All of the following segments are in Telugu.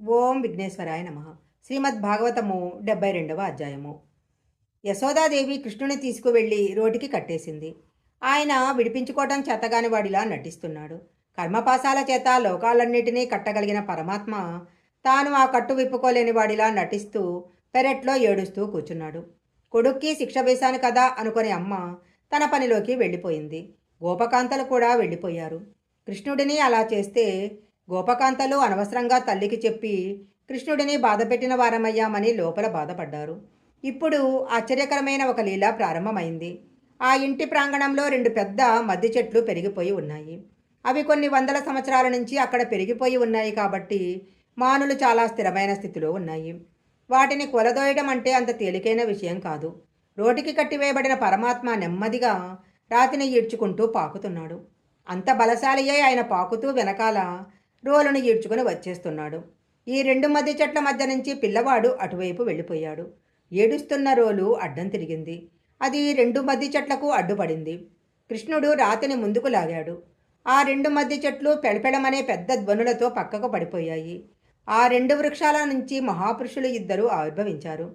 ఓం విఘ్నేశ్వరాయ నమ. శ్రీమద్ భాగవతము 72వ అధ్యాయము. యశోదాదేవి కృష్ణుని తీసుకువెళ్ళి రోటికి కట్టేసింది. ఆయన విడిపించుకోవటం చేతగాని వాడిలా నటిస్తున్నాడు. కర్మపాశాల చేత లోకాలన్నిటినీ కట్టగలిగిన పరమాత్మ తాను ఆ కట్టు విప్పుకోలేని వాడిలా నటిస్తూ పెరట్లో ఏడుస్తూ కూర్చున్నాడు. కొడుక్కి శిక్ష వేశాను కదా అనుకునే అమ్మ తన పనిలోకి వెళ్ళిపోయింది. గోపకాంతలు కూడా వెళ్ళిపోయారు. కృష్ణుడిని అలా చేస్తే గోపకాంతలు అనవసరంగా తల్లికి చెప్పి కృష్ణుడిని బాధపెట్టిన వారమయ్యామని లోపల బాధపడ్డారు. ఇప్పుడు ఆశ్చర్యకరమైన ఒక లీల ప్రారంభమైంది. ఆ ఇంటి ప్రాంగణంలో 2 పెద్ద మద్ది చెట్లు పెరిగిపోయి ఉన్నాయి. అవి కొన్ని వందల సంవత్సరాల నుంచి అక్కడ పెరిగిపోయి ఉన్నాయి కాబట్టి మానులు చాలా స్థిరమైన స్థితిలో ఉన్నాయి. వాటిని కొలదోయడం అంటే అంత తేలికైన విషయం కాదు. రోటికి కట్టివేయబడిన పరమాత్మ నెమ్మదిగా రాతిని ఈడ్చుకుంటూ పాకుతున్నాడు. అంత బలశాలియే ఆయన పాకుతూ వెనకాల రోలును ఈడ్చుకుని వచ్చేస్తున్నాడు. ఈ 2 మధ్య చెట్ల మధ్య నుంచి పిల్లవాడు అటువైపు వెళ్ళిపోయాడు. ఏడుస్తున్న రోలు అడ్డం తిరిగింది. అది 2 మధ్య చెట్లకు అడ్డుపడింది. కృష్ణుడు రాతిని ముందుకు లాగాడు. ఆ 2 మధ్య చెట్లు పెళపెళమనే పెద్ద ధ్వనులతో పక్కకు పడిపోయాయి. ఆ 2 వృక్షాల నుంచి మహాపురుషులు 2 ఆవిర్భవించారు.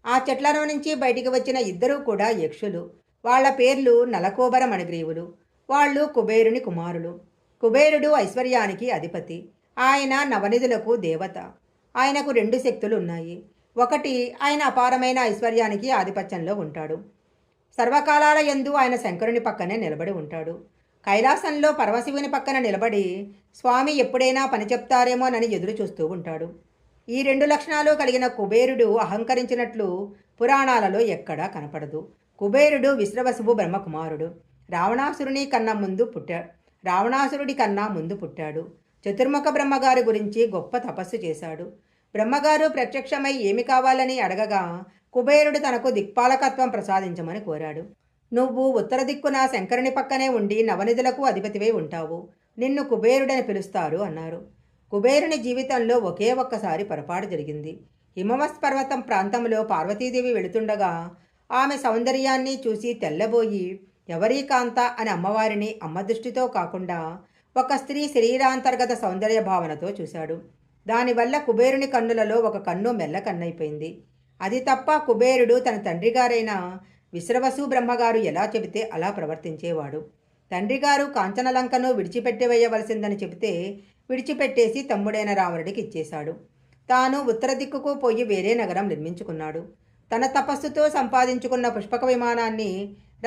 ఆ చెట్లలో నుంచి బయటికి వచ్చిన 2 కూడా యక్షులు. వాళ్ల పేర్లు నలకోబర మణిగ్రీవులు. వాళ్ళు కుబేరుని కుమారులు. కుబేరుడు ఐశ్వర్యానికి అధిపతి. ఆయన నవనిధులకు దేవత. ఆయనకు 2 శక్తులు ఉన్నాయి. ఒకటి, ఆయన అపారమైన ఐశ్వర్యానికి ఆధిపత్యంలో ఉంటాడు. సర్వకాలాల యందు ఆయన శంకరుని పక్కనే నిలబడి ఉంటాడు. కైలాసంలో పరమశివుని పక్కన నిలబడి స్వామి ఎప్పుడైనా పని చెప్తారేమోనని ఎదురు చూస్తూ ఉంటాడు. ఈ 2 లక్షణాలు కలిగిన కుబేరుడు అహంకరించినట్లు పురాణాలలో ఎక్కడా కనపడదు. కుబేరుడు విశ్రవసువు బ్రహ్మకుమారుడు. రావణాసురుడి కన్నా ముందు పుట్టాడు. చతుర్ముఖ బ్రహ్మగారి గురించి గొప్ప తపస్సు చేశాడు. బ్రహ్మగారు ప్రత్యక్షమై ఏమి కావాలని అడగగా కుబేరుడు తనకు దిక్పాలకత్వం ప్రసాదించమని కోరాడు. నువ్వు ఉత్తర దిక్కున శంకరుని పక్కనే ఉండి నవనిధులకు అధిపతివై ఉంటావు. నిన్ను కుబేరుడని పిలుస్తారు అన్నారు. కుబేరుని జీవితంలో ఒకే ఒక్కసారి పొరపాటు జరిగింది. హిమవత్ పర్వతం ప్రాంతంలో పార్వతీదేవి వెళుతుండగా ఆమె సౌందర్యాన్ని చూసి తెల్లబోయి ఎవరీ కాంత అని అమ్మవారిని అమ్మ దృష్టితో కాకుండా ఒక స్త్రీ శరీరాంతర్గత సౌందర్య భావనతో చూశాడు. దానివల్ల కుబేరుని కన్నులలో ఒక కన్ను మెల్ల కన్నైపోయింది. అది తప్ప కుబేరుడు తన తండ్రిగారైన విశ్రవసు బ్రహ్మగారు ఎలా చెబితే అలా ప్రవర్తించేవాడు. తండ్రిగారు కాంచనలంకను విడిచిపెట్టివేయవలసిందని చెబితే విడిచిపెట్టేసి తమ్ముడైన రావణుడికి ఇచ్చేశాడు. తాను ఉత్తర దిక్కుకు పోయి వేరే నగరం నిర్మించుకున్నాడు. తన తపస్సుతో సంపాదించుకున్న పుష్పక విమానాన్ని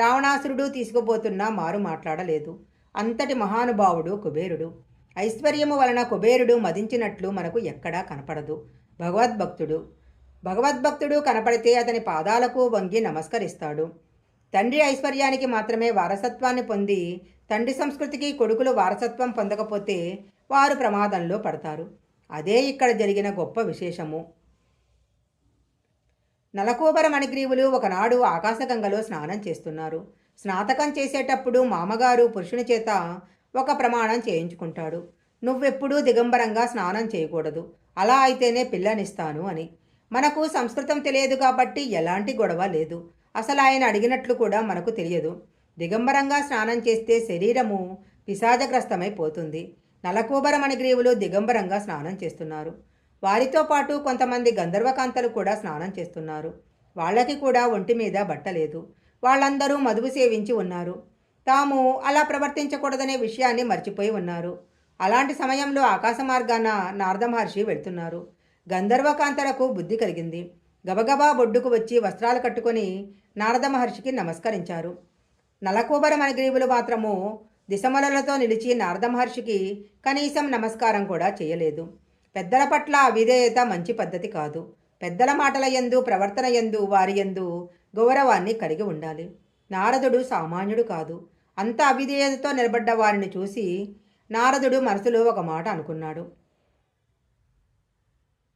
రావణాసురుడు తీసుకుపోతున్నా మారు మాట్లాడలేదు. అంతటి మహానుభావుడు కుబేరుడు. ఐశ్వర్యము వలన కుబేరుడు మదించినట్లు మనకు ఎక్కడా కనపడదు. భగవద్భక్తుడు కనపడితే అతని పాదాలకు వంగి నమస్కరిస్తాడు. తండ్రి ఐశ్వర్యానికి మాత్రమే వారసత్వాన్ని పొంది తండ్రి సంస్కృతికి కొడుకులు వారసత్వం పొందకపోతే వారు ప్రమాదంలో పడతారు. అదే ఇక్కడ జరిగిన గొప్ప విశేషము. నలకోబర మణిగ్రీవులు ఒకనాడు ఆకాశగంగలో స్నానం చేస్తున్నారు. స్నాతకం చేసేటప్పుడు మామగారు పురుషుని చేత ఒక ప్రమాణం చేయించుకుంటాడు. నువ్వెప్పుడూ దిగంబరంగా స్నానం చేయకూడదు, అలా అయితేనే పిల్లనిస్తాను అని. మనకు సంస్కృతం తెలియదు కాబట్టి ఎలాంటి గొడవ లేదు. అసలు ఆయన అడిగినట్లు కూడా మనకు తెలియదు. దిగంబరంగా స్నానం చేస్తే శరీరము పిశాచగ్రస్తమైపోతుంది. నలకోబర మణిగ్రీవులు దిగంబరంగా స్నానం చేస్తున్నారు. వారితో పాటు కొంతమంది గంధర్వకాంతలు కూడా స్నానం చేస్తున్నారు. వాళ్ళకి కూడా ఒంటి మీద బట్టలేదు. వాళ్ళందరూ మధువు సేవించి ఉన్నారు. తాము అలా ప్రవర్తించకూడదనే విషయాన్ని మర్చిపోయి ఉన్నారు. అలాంటి సమయంలో ఆకాశ మార్గాన నారద మహర్షి వెళ్తున్నారు. గంధర్వకాంతలకు బుద్ధి కలిగింది. గబగబా బొడ్డుకు వచ్చి వస్త్రాలు కట్టుకొని నారద మహర్షికి నమస్కరించారు. నలకోబర మణిగ్రీవులు మాత్రము దిశమలలతో నిలిచి నారద మహర్షికి కనీసం నమస్కారం కూడా చేయలేదు. పెద్దల పట్ల అవిధేయత మంచి పద్ధతి కాదు. పెద్దల మాటల యందు ప్రవర్తన యందు వారి యందు గౌరవాన్ని కలిగి ఉండాలి. నారదుడు సామాన్యుడు కాదు. అంత అవిధేయతతో నిలబడ్డ వారిని చూసి నారదుడు మనసులో ఒక మాట అనుకున్నాడు.